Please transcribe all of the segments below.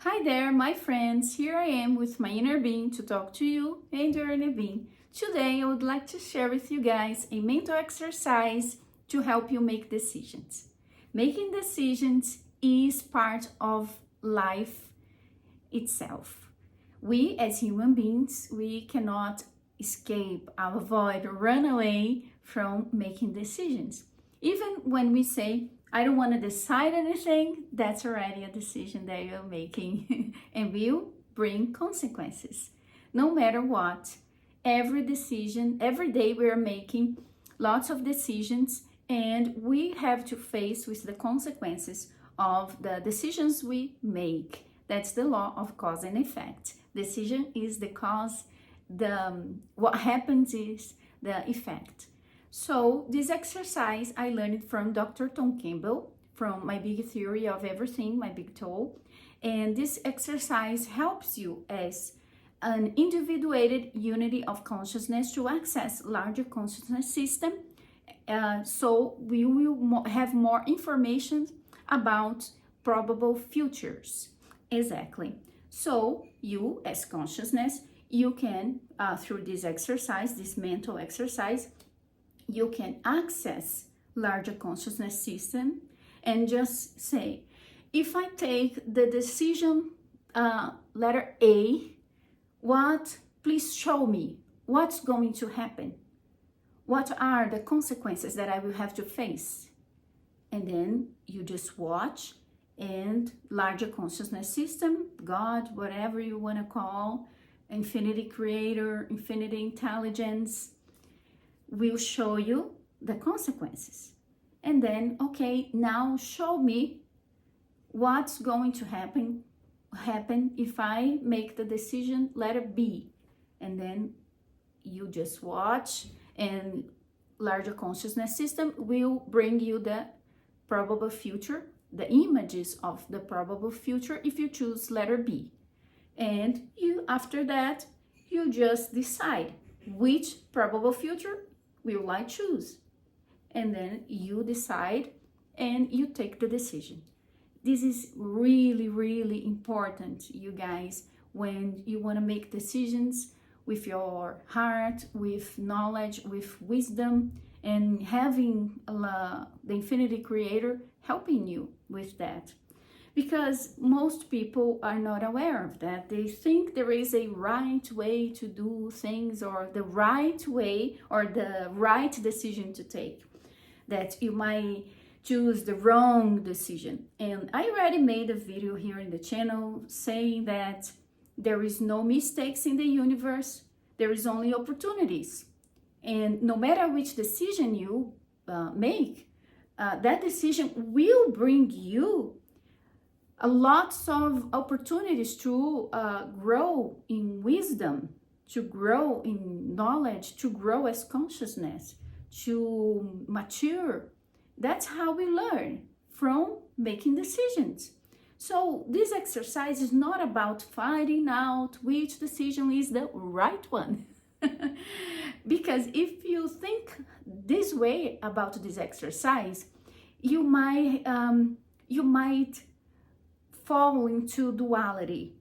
Hi there, my friends. Here I am with my inner being to talk to you and your inner being. Today, I would like to share with you guys a mental exercise to help you make decisions. Making decisions is part of life itself. We as human beings, we cannot escape, avoid, or run away from making decisions. Even when we say, I don't want to decide anything, that's already a decision that you're making and will bring consequences. No matter what, every decision, every day we're making lots of decisions and we have to face with the consequences of the decisions we make. That's the law of cause and effect. Decision is the cause, what happens is the effect. So this exercise I learned from Dr. Tom Campbell, from My Big Theory of Everything, My Big Toe. And this exercise helps you as an individuated unity of consciousness to access larger consciousness system. So we will have more information about probable futures. Exactly. So you as consciousness, you can, through this exercise, this mental exercise, you can access larger consciousness system and just say, if I take the decision letter A, please show me what's going to happen. What are the consequences that I will have to face? And then you just watch, and larger consciousness system, God, whatever you want to call, infinity creator, infinity intelligence, will show you the consequences. And then, okay, now show me what's going to happen if I make the decision letter B. And then you just watch, and larger consciousness system will bring you the probable future, the images of the probable future if you choose letter B. And you, after that, you just decide which probable future will I choose? And then you decide and you take the decision. This is really, really important, you guys, when you want to make decisions with your heart, with knowledge, with wisdom, and having the infinity creator helping you with that. Because most people are not aware of that. They think there is a right way to do things, or the right way, or the right decision to take. That you might choose the wrong decision. And I already made a video here in the channel saying that there is no mistakes in the universe. There is only opportunities. And no matter which decision you make, that decision will bring you lots of opportunities to grow in wisdom, to grow in knowledge, to grow as consciousness, to mature. That's how we learn, from making decisions. So this exercise is not about finding out which decision is the right one. Because if you think this way about this exercise, you might fall into duality,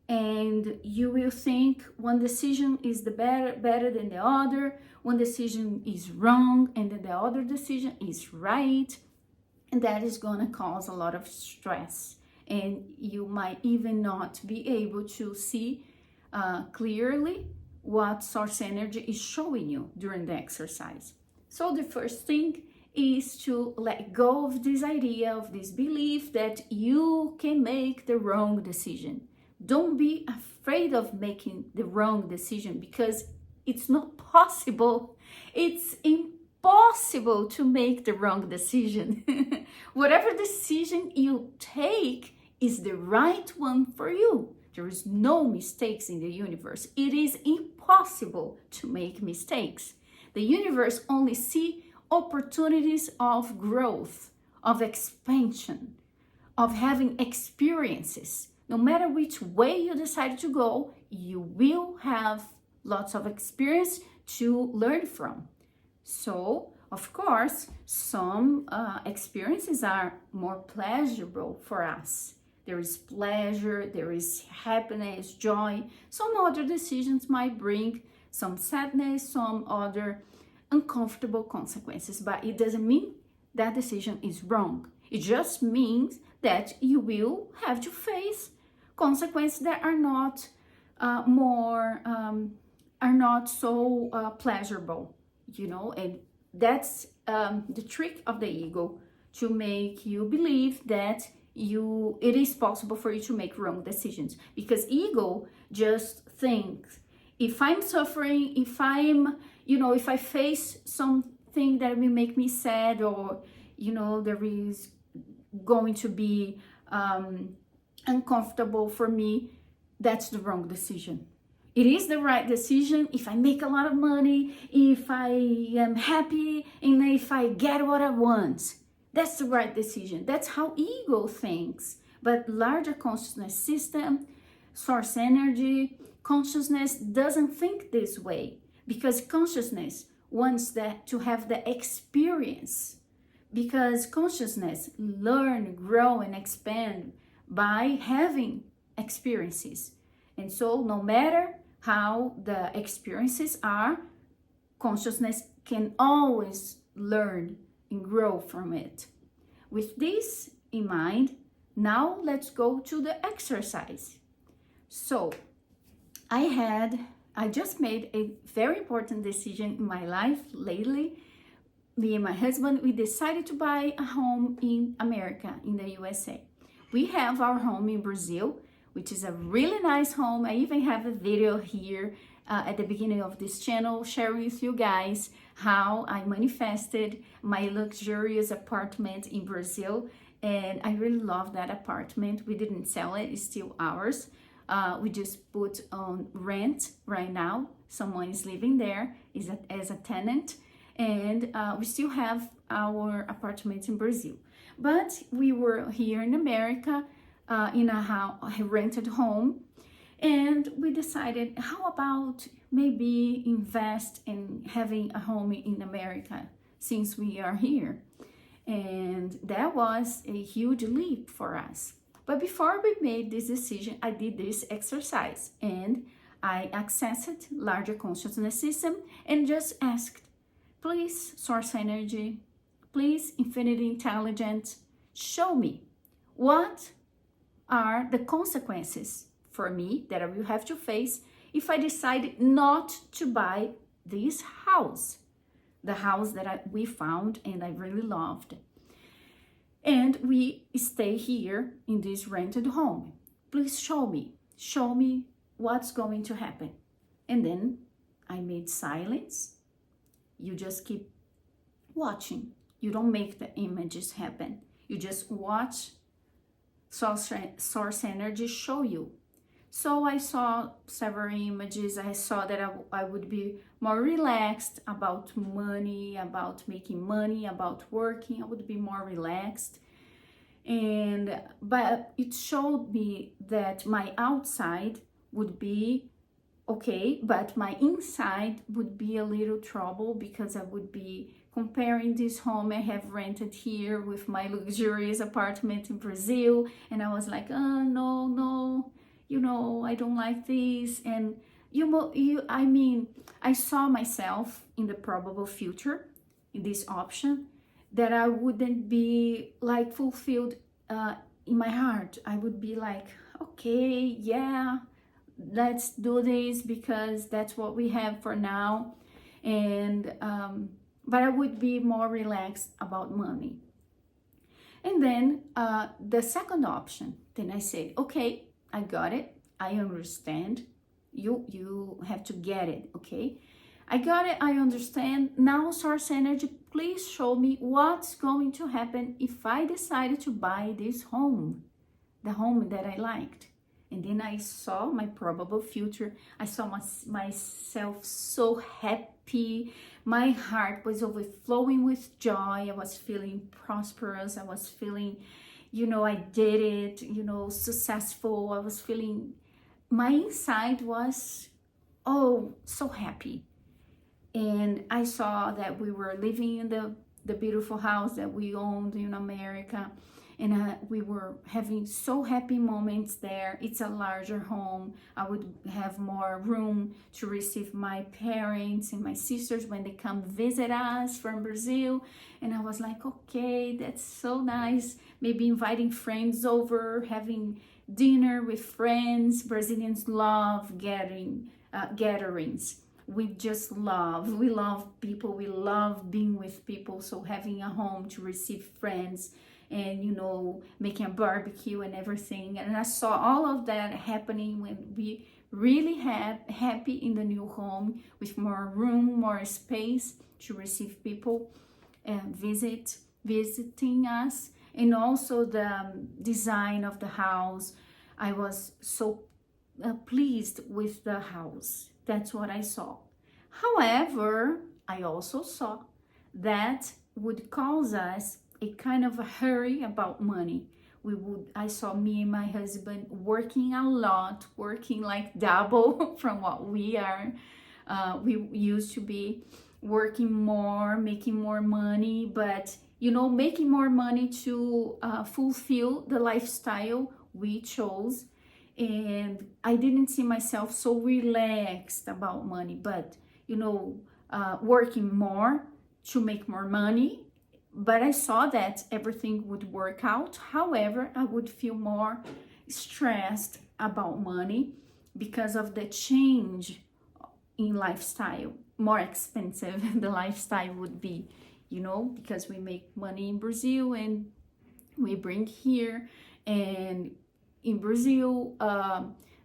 and you will think one decision is the better than the other, one decision is wrong and then the other decision is right, and that is going to cause a lot of stress, and you might even not be able to see clearly what source energy is showing you during the exercise. So the first thing is to let go of this idea, of this belief that you can make the wrong decision. Don't be afraid of making the wrong decision, because it's not possible. It's impossible to make the wrong decision. Whatever decision you take is the right one for you. There is no mistakes in the universe. It is impossible to make mistakes. The universe only sees opportunities of growth, of expansion, of having experiences. No matter which way you decide to go, you will have lots of experience to learn from. So, of course, some experiences are more pleasurable for us. there is pleasure, there is happiness, joy. Some other decisions might bring some sadness, some other uncomfortable consequences, but it doesn't mean that decision is wrong. It just means that you will have to face consequences that are not are not so pleasurable, you know. And that's the trick of the ego, to make you believe that it is possible for you to make wrong decisions, because ego just thinks, if I'm suffering, if I'm, you know, if I face something that will make me sad, or, you know, there is going to be uncomfortable for me, that's the wrong decision. It is the right decision if I make a lot of money, if I am happy, and if I get what I want. That's the right decision. That's how ego thinks. But larger consciousness system, source energy, consciousness doesn't think this way, because consciousness wants that to have the experience. Because consciousness learn, grow, and expand by having experiences. And so no matter how the experiences are, consciousness can always learn and grow from it. With this in mind, now let's go to the exercise. So I just made a very important decision in my life lately. Me and my husband, we decided to buy a home in America, in the USA. We have our home in Brazil, which is a really nice home. I even have a video here at the beginning of this channel sharing with you guys how I manifested my luxurious apartment in Brazil. And I really love that apartment. We didn't sell it, it's still ours. We just put on rent right now. Someone is living there as a tenant. And we still have our apartment in Brazil. But we were here in America in a rented home, and we decided, how about maybe invest in having a home in America since we are here? And that was a huge leap for us. But before we made this decision, I did this exercise, and I accessed larger consciousness system and just asked, please, source energy, please, infinity intelligence, show me what are the consequences for me that I will have to face if I decide not to buy this house, the house that we found and I really loved. And we stay here in this rented home. Please show me what's going to happen. And then I made silence. You just keep watching. You don't make the images happen. You just watch source energy show you. So I saw several images. I saw that I would be more relaxed about money, about making money, about working. I would be more relaxed. But it showed me that my outside would be okay, but my inside would be a little trouble, because I would be comparing this home I have rented here with my luxurious apartment in Brazil. And I was like, oh, no, you know, I don't like this. And I saw myself in the probable future, in this option, that I wouldn't be like fulfilled in my heart. I would be like, okay, yeah, let's do this because that's what we have for now. And but I would be more relaxed about money. And then the second option, then I said, okay, I got it, I understand. You have to get it, okay? I got it, I understand. Now, source energy, please show me what's going to happen if I decided to buy this home, the home that I liked. And then I saw my probable future. I saw myself so happy. My heart was overflowing with joy. I was feeling prosperous. I was feeling, I did it, successful. I was feeling, my inside was, so happy. And I saw that we were living in the beautiful house that we owned in America. and we were having so happy moments there. It's a larger home. I would have more room to receive my parents and my sisters when they come visit us from Brazil. And I was like, okay, that's so nice. Maybe inviting friends over, having dinner with friends. Brazilians love gatherings. We love people, we love being with people. So having a home to receive friends and, you know, making a barbecue and everything. And I saw all of that happening when we really happy in the new home, with more room, more space to receive people and visiting us. And also the design of the house. I was so pleased with the house. That's what I saw. However, I also saw that would cause us a kind of a hurry about money. I saw me and my husband working a lot, working like double from what we are. We used to be working more, making more money, but you know, making more money to fulfill the lifestyle we chose. And I didn't see myself so relaxed about money, but you know, working more to make more money. But I saw that everything would work out. However, I would feel more stressed about money because of the change in lifestyle. More expensive the lifestyle would be, you know, because we make money in Brazil and we bring here. And in Brazil,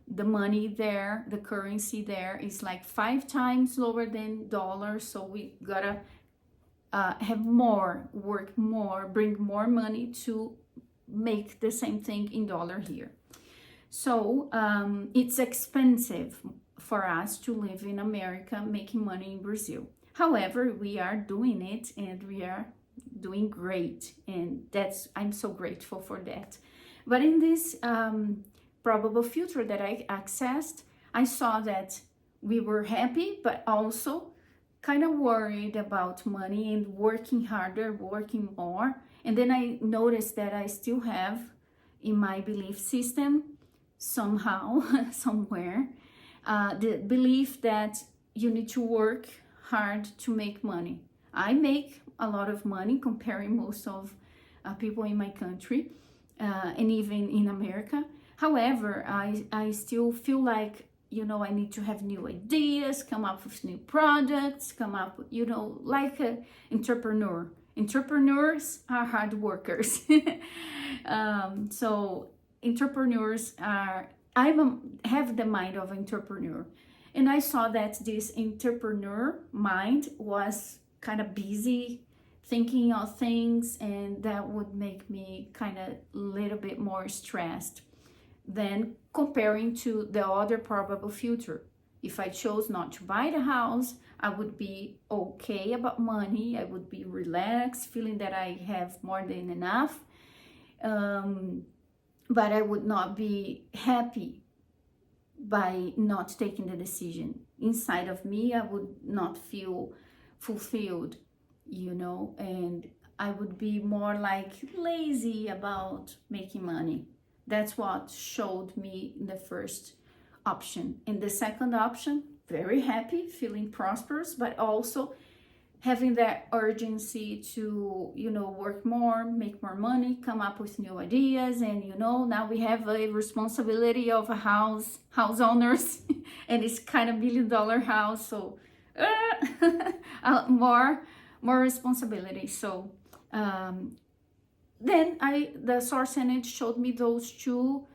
the money there, the currency there is like 5 times lower than dollars. So we gotta have more, work more, bring more money to make the same thing in dollar here. So it's expensive for us to live in America, making money in Brazil. However, we are doing it and we are doing great. And I'm so grateful for that. But in this probable future that I accessed, I saw that we were happy, but also kind of worried about money and working harder, working more. And then I noticed that I still have in my belief system somehow, somewhere, the belief that you need to work hard to make money. I make a lot of money comparing most of people in my country and even in America. However, I still feel like, you know, I need to have new ideas, come up with new products, come up, you know, like an entrepreneur. Entrepreneurs are hard workers. So entrepreneurs have the mind of entrepreneur. And I saw that this entrepreneur mind was kind of busy thinking of things, and that would make me kind of a little bit more stressed than comparing to the other probable future. If I chose not to buy the house, I would be okay about money. I would be relaxed, feeling that I have more than enough. But I would not be happy by not taking the decision. Inside of me, I would not feel fulfilled, you know, and I would be more like lazy about making money. That's what showed me in the first option. In the second option, very happy, feeling prosperous, but also having that urgency to, you know, work more, make more money, come up with new ideas. And, you know, now we have a responsibility of a house owners, and it's kind of $1 million house. So more responsibility. So then the source energy showed me those two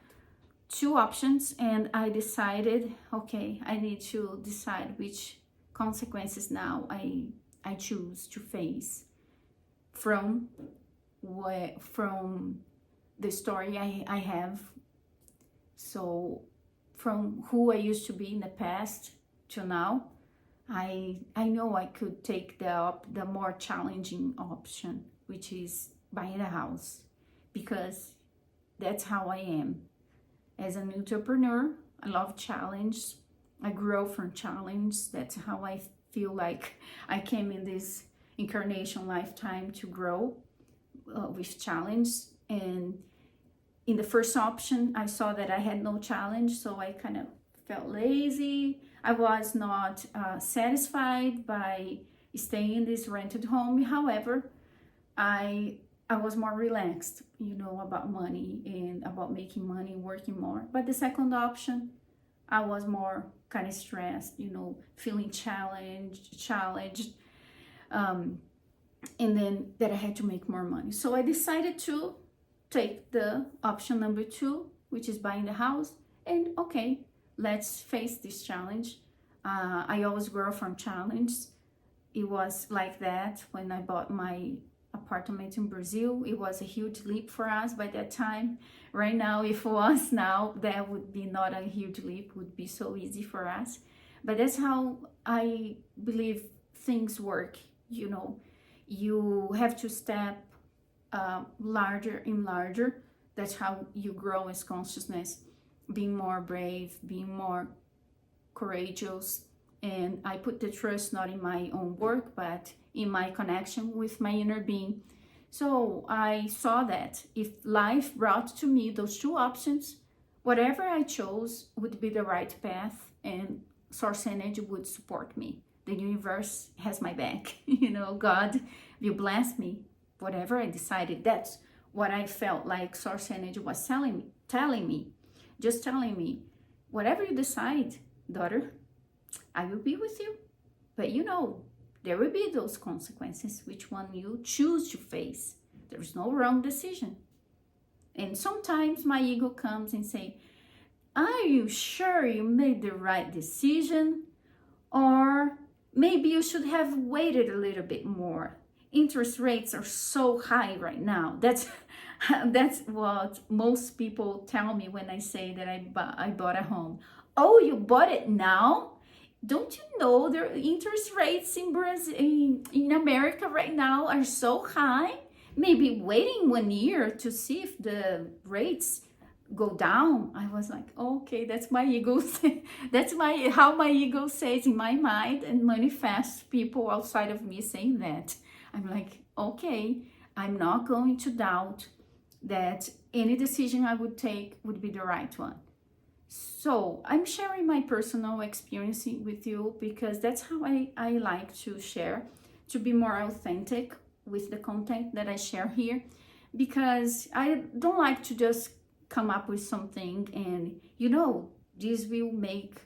options, and I decided, okay, I need to decide which consequences now I choose to face from the story I have. So from who I used to be in the past to now, I know I could take the more challenging option, which is buying a house, because that's how I am. As an entrepreneur, I love challenge. I grow from challenge. That's how I feel like I came in this incarnation lifetime, to grow with challenge. And in the first option, I saw that I had no challenge, so I kind of felt lazy. I was not satisfied by staying in this rented home. However, I was more relaxed, about money and about making money, working more. But the second option, I was more kind of stressed, feeling challenged, and then that I had to make more money. So I decided to take the option number 2, which is buying the house, and okay, let's face this challenge. I always grow from challenge. It was like that when I bought my apartment in Brazil. It was a huge leap for us by that time. Right now, if it was now, that would be not a huge leap, would be so easy for us. But that's how I believe things work. You have to step larger and larger. That's how you grow as consciousness, being more brave, being more courageous. And I put the trust not in my own work, but in my connection with my inner being. So I saw that if life brought to me those 2 options, whatever I chose would be the right path, and source energy would support me. The universe has my back. God will bless me. Whatever I decided, that's what I felt like source energy was telling me, whatever you decide, daughter, I will be with you. But there will be those consequences, which one you choose to face. There's no wrong decision. And sometimes my ego comes and say, are you sure you made the right decision? Or maybe you should have waited a little bit more. Interest rates are so high right now. That's what most people tell me when I say that I bought a home. Oh, you bought it now? Don't you know the interest rates in Brazil, in America right now are so high? Maybe waiting 1 year to see if the rates go down. I was like, okay, that's my ego. That's how my ego says in my mind and manifests people outside of me saying that. I'm like, okay, I'm not going to doubt that any decision I would take would be the right one. So I'm sharing my personal experience with you because that's how I like to share, to be more authentic with the content that I share here, because I don't like to just come up with something and this will make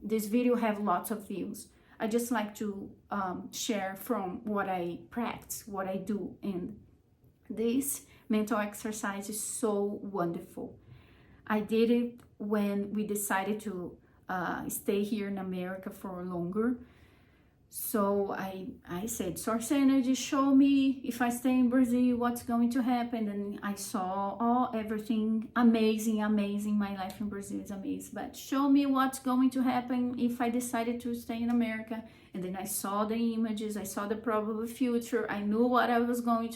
this video have lots of views. I just like to share from what I practice, what I do, and this mental exercise is so wonderful. I did it when we decided to stay here in America for longer. So I said, source energy, show me if I stay in Brazil, what's going to happen. And I saw everything amazing. My life in Brazil is amazing. But show me what's going to happen if I decided to stay in America. And then I saw the images, I saw the probable future. I knew what I was going to